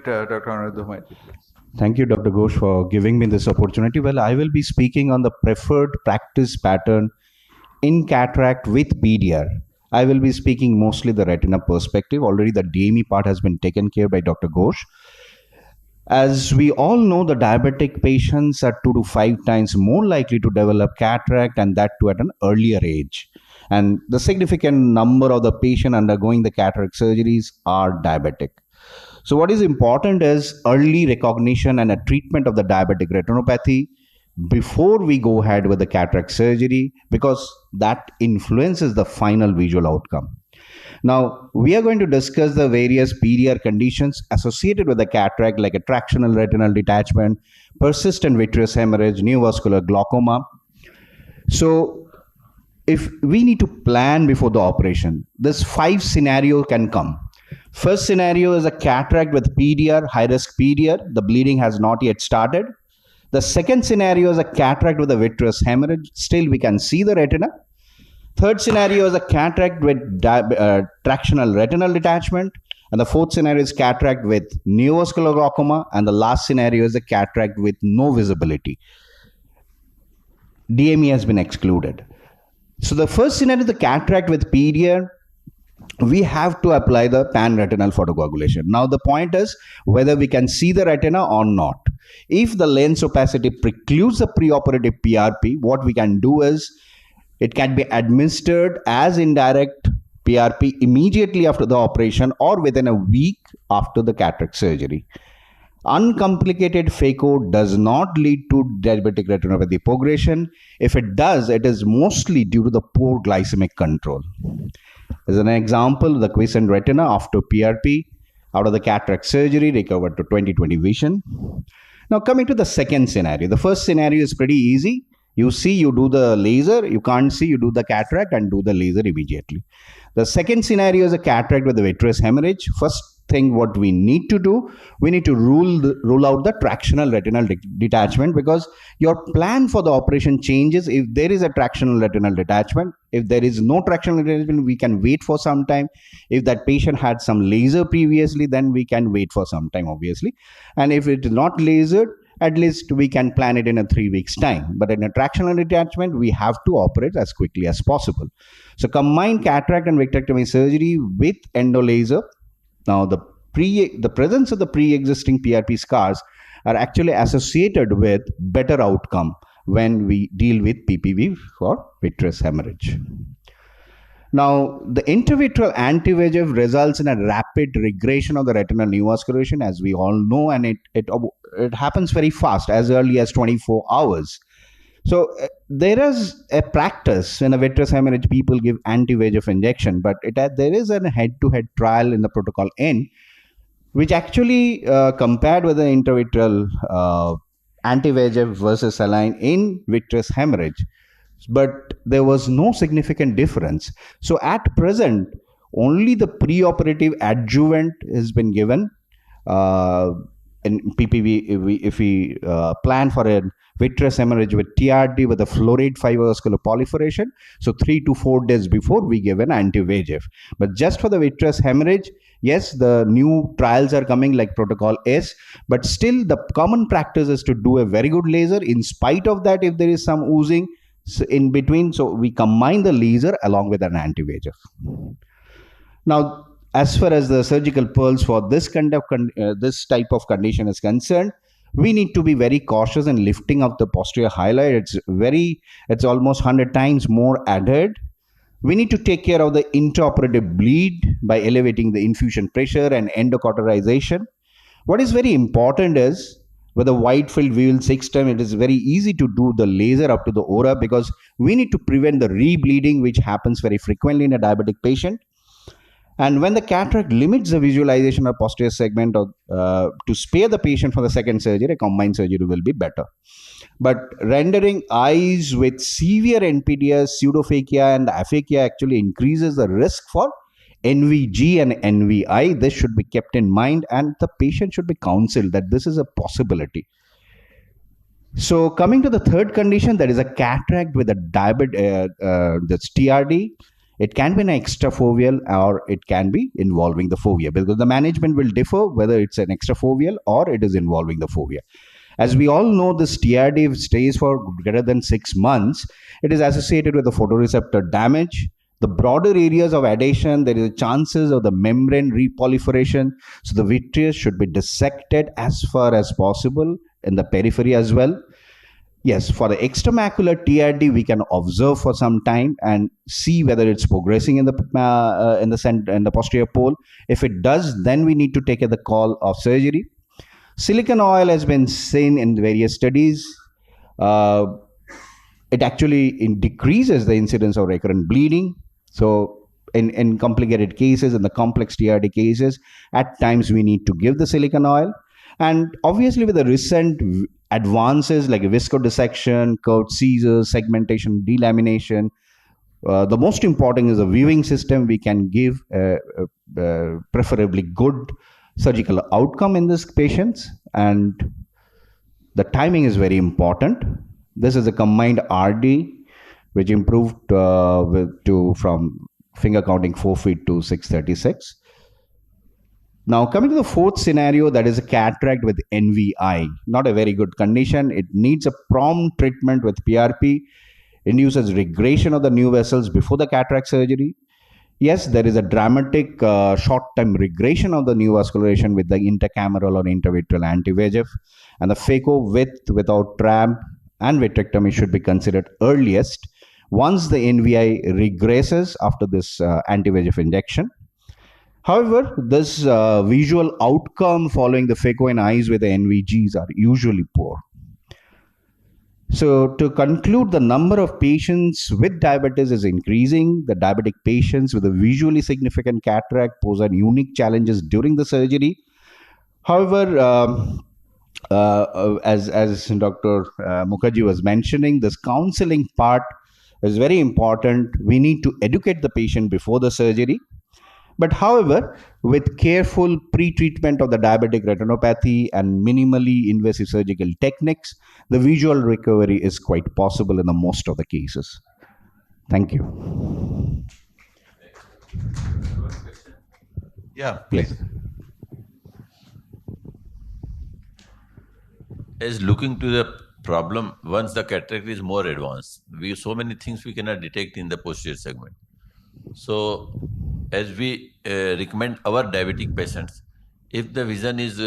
Dr. ANIRUDDHA MAITI. Thank you, Dr. Ghosh, for giving me this opportunity. Well, I will be speaking on the preferred practice pattern in cataract with PDR. I will be speaking mostly the retina perspective. Already the DME part has been taken care by Dr. Ghosh. As we all know, the diabetic patients are 2 to 5 times more likely to develop cataract, and that too at an earlier age. And the significant number of the patient undergoing the cataract surgeries are diabetic. So what is important is early recognition and a treatment of the diabetic retinopathy before we go ahead with the cataract surgery, because that influences the final visual outcome. Now, we are going to discuss the various PDR conditions associated with the cataract, like a tractional retinal detachment, persistent vitreous hemorrhage, neovascular glaucoma. So, if we need to plan before the operation, this 5 scenario can come. First scenario is a cataract with PDR, high-risk PDR. The bleeding has not yet started. The second scenario is a cataract with a vitreous hemorrhage. Still, we can see the retina. Third scenario is a cataract with tractional retinal detachment. And the fourth scenario is cataract with neovascular glaucoma. And the last scenario is a cataract with no visibility. DME has been excluded. So the first scenario is the cataract with PDR. We have to apply the pan-retinal photocoagulation. Now the point is whether we can see the retina or not. If the lens opacity precludes the preoperative PRP, what we can do is it can be administered as indirect PRP immediately after the operation or within a week after the cataract surgery. Uncomplicated phaco does not lead to diabetic retinopathy progression. If it does, it is mostly due to the poor glycemic control. As an example, the quiescent retina after PRP, out of the cataract surgery, recovered to 20/20 vision. Now coming to the second scenario. The first scenario is pretty easy. You see, you do the laser. You can't see, you do the cataract and do the laser immediately. The second scenario is a cataract with a vitreous hemorrhage. First thing what we need to do, we need to rule out the tractional retinal detachment, because your plan for the operation changes if there is a tractional retinal detachment. If there is no tractional detachment, we can wait for some time. If that patient had some laser previously, then we can wait for some time, obviously. And if it is not lasered, at least we can plan it in a 3 weeks time. But in a tractional detachment, we have to operate as quickly as possible. So combine cataract and vitrectomy surgery with endolaser. Now, the presence of the pre-existing PRP scars are actually associated with better outcome when we deal with PPV for vitreous hemorrhage. Now, the intravitreal anti-VEGF results in a rapid regression of the retinal neovascularization, as we all know, and it happens very fast, as early as 24 hours. So there is a practice in a vitreous hemorrhage, people give anti-VEGF injection, but there is a head-to-head trial in the protocol N, which actually compared with the intravitreal anti-VEGF versus saline in vitreous hemorrhage, but there was no significant difference. So at present, only the preoperative adjuvant has been given in PPV. If we plan for a vitreous hemorrhage with TRD with a florid fibroscular proliferation, so 3 to 4 days before we give an anti-VEGF. But just for the vitreous hemorrhage, yes, the new trials are coming like protocol S, but still the common practice is to do a very good laser. In spite of that, if there is some oozing in between, so we combine the laser along with an anti-VEGF. Now, as far as the surgical pearls for this this type of condition is concerned, we need to be very cautious in lifting up the posterior highlight. It's almost 100 times more adhered. We need to take care of the intraoperative bleed by elevating the infusion pressure and endocauterization. What is very important is with a wide field visual system, it is very easy to do the laser up to the aura, because we need to prevent the rebleeding, which happens very frequently in a diabetic patient. And when the cataract limits the visualization of posterior segment to spare the patient for the second surgery, a combined surgery will be better. But rendering eyes with severe NPDS, pseudophakia and aphakia actually increases the risk for NVG and NVI. This should be kept in mind, and the patient should be counseled that this is a possibility. So coming to the third condition, that is a cataract with a that's TRD. It can be an extrafoveal or it can be involving the fovea, because the management will differ whether it's an extrafoveal or it is involving the fovea. As we all know, this TRD, if stays for greater than 6 months, it is associated with the photoreceptor damage. The broader areas of adhesion, there is chances of the membrane reproliferation. So the vitreous should be dissected as far as possible in the periphery as well. Yes, for the extramacular TRD, we can observe for some time and see whether it's progressing in the posterior pole. If it does, then we need to take the call of surgery. Silicon oil has been seen in various studies. It actually decreases the incidence of recurrent bleeding. So in complicated cases, in the complex TRD cases, at times we need to give the silicon oil. And obviously with the recent advances like viscodissection, curved scissors, segmentation, delamination, the most important is a viewing system. We can give preferably good surgical outcome in these patients, and the timing is very important. This is a combined RD which improved from finger counting 4 feet to 636. Now, coming to the fourth scenario, that is a cataract with NVI. Not a very good condition. It needs a prompt treatment with PRP, induces regression of the new vessels before the cataract surgery. Yes, there is a dramatic short-term regression of the new vascularization with the intercameral or intravitreal anti-VEGF, and the phaco with without TRAB and vitrectomy should be considered earliest once the NVI regresses after this anti-VEGF injection. However, this visual outcome following the phaco in eyes with the NVGs are usually poor. So to conclude, the number of patients with diabetes is increasing. The diabetic patients with a visually significant cataract pose a unique challenges during the surgery. However, as Dr. Mukherjee was mentioning, this counseling part is very important. We need to educate the patient before the surgery. But however, with careful pre-treatment of the diabetic retinopathy and minimally invasive surgical techniques, the visual recovery is quite possible in the most of the cases. Thank you. Yeah, please. As looking to the problem, once the cataract is more advanced, so many things we cannot detect in the posterior segment. So, as we recommend our diabetic patients, if the vision is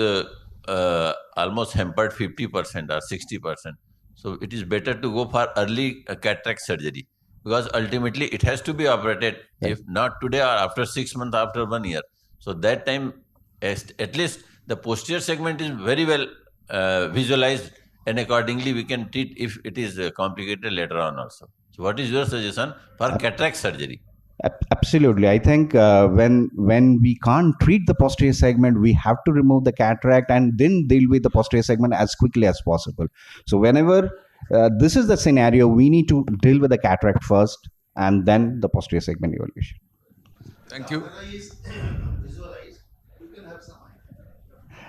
almost hampered 50% or 60%, so it is better to go for early cataract surgery, because ultimately it has to be operated, right, if not today or after 6 months, after 1 year. So that time, at least the posterior segment is very well visualized, and accordingly we can treat if it is complicated later on also. So what is your suggestion for cataract surgery? Absolutely. I think when we can't treat the posterior segment, we have to remove the cataract and then deal with the posterior segment as quickly as possible. So whenever this is the scenario, we need to deal with the cataract first and then the posterior segment evaluation. Thank you.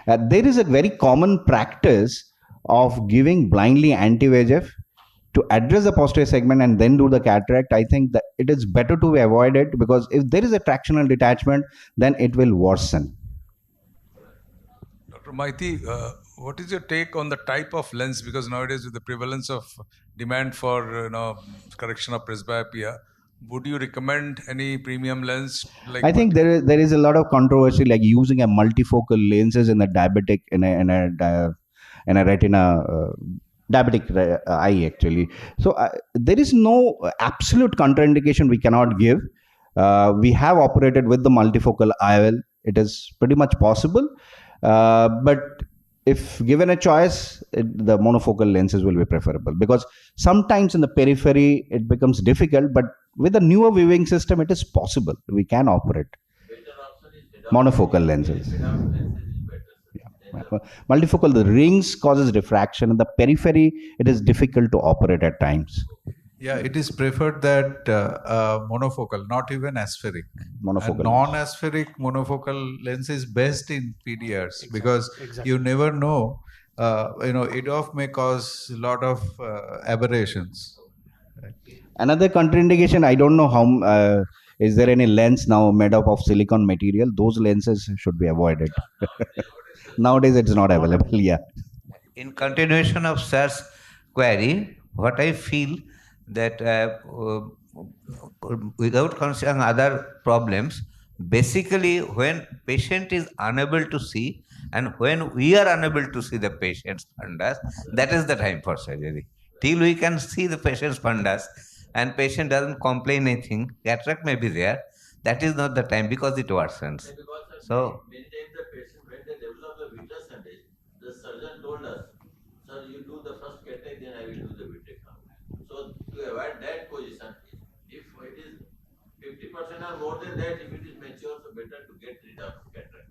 There is a very common practice of giving blindly anti-VEGF to address the posterior segment and then do the cataract. I think that it is better to avoid it, because if there is a tractional detachment, then it will worsen. Dr. Maiti, what is your take on the type of lens? Because nowadays with the prevalence of demand for correction of presbyopia, would you recommend any premium lens? Like I think there is a lot of controversy, like using a multifocal lenses in a diabetic in a retina. Diabetic eye actually. So there is no absolute contraindication we cannot give. We have operated with the multifocal IOL. It is pretty much possible. But if given a choice, the monofocal lenses will be preferable, because sometimes in the periphery it becomes difficult, but with the newer viewing system it is possible. We can operate monofocal lenses. Multifocal, the rings causes diffraction. In the periphery, it is difficult to operate at times. Yeah, it is preferred that monofocal, not even aspheric. Monofocal. Non-aspheric monofocal lens is best in PDRs, because you never know. EDOF may cause a lot of aberrations. Another contraindication, I don't know how is there any lens now made up of silicon material? Those lenses should be avoided. Nowadays, it's not available. Yeah. In continuation of sir's query, what I feel that without considering other problems, basically when patient is unable to see and when we are unable to see the patient's fundus, that is the time for surgery. Till we can see the patient's fundus and patient doesn't complain anything, cataract may be there, that is not the time because it worsens. So many times the patient, when they develop the vitreous condition, the surgeon told us, sir, you do the first cataract, then I will do the vitrectomy. So to avoid that position, if it is 50% or more than that, if it is mature, so better to get rid of cataract.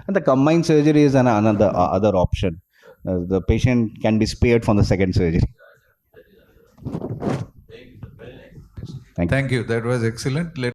And the combined surgery is another other option. The patient can be spared from the second surgery. Thank you, sir. Very nice. Thank you. Thank you. That was excellent.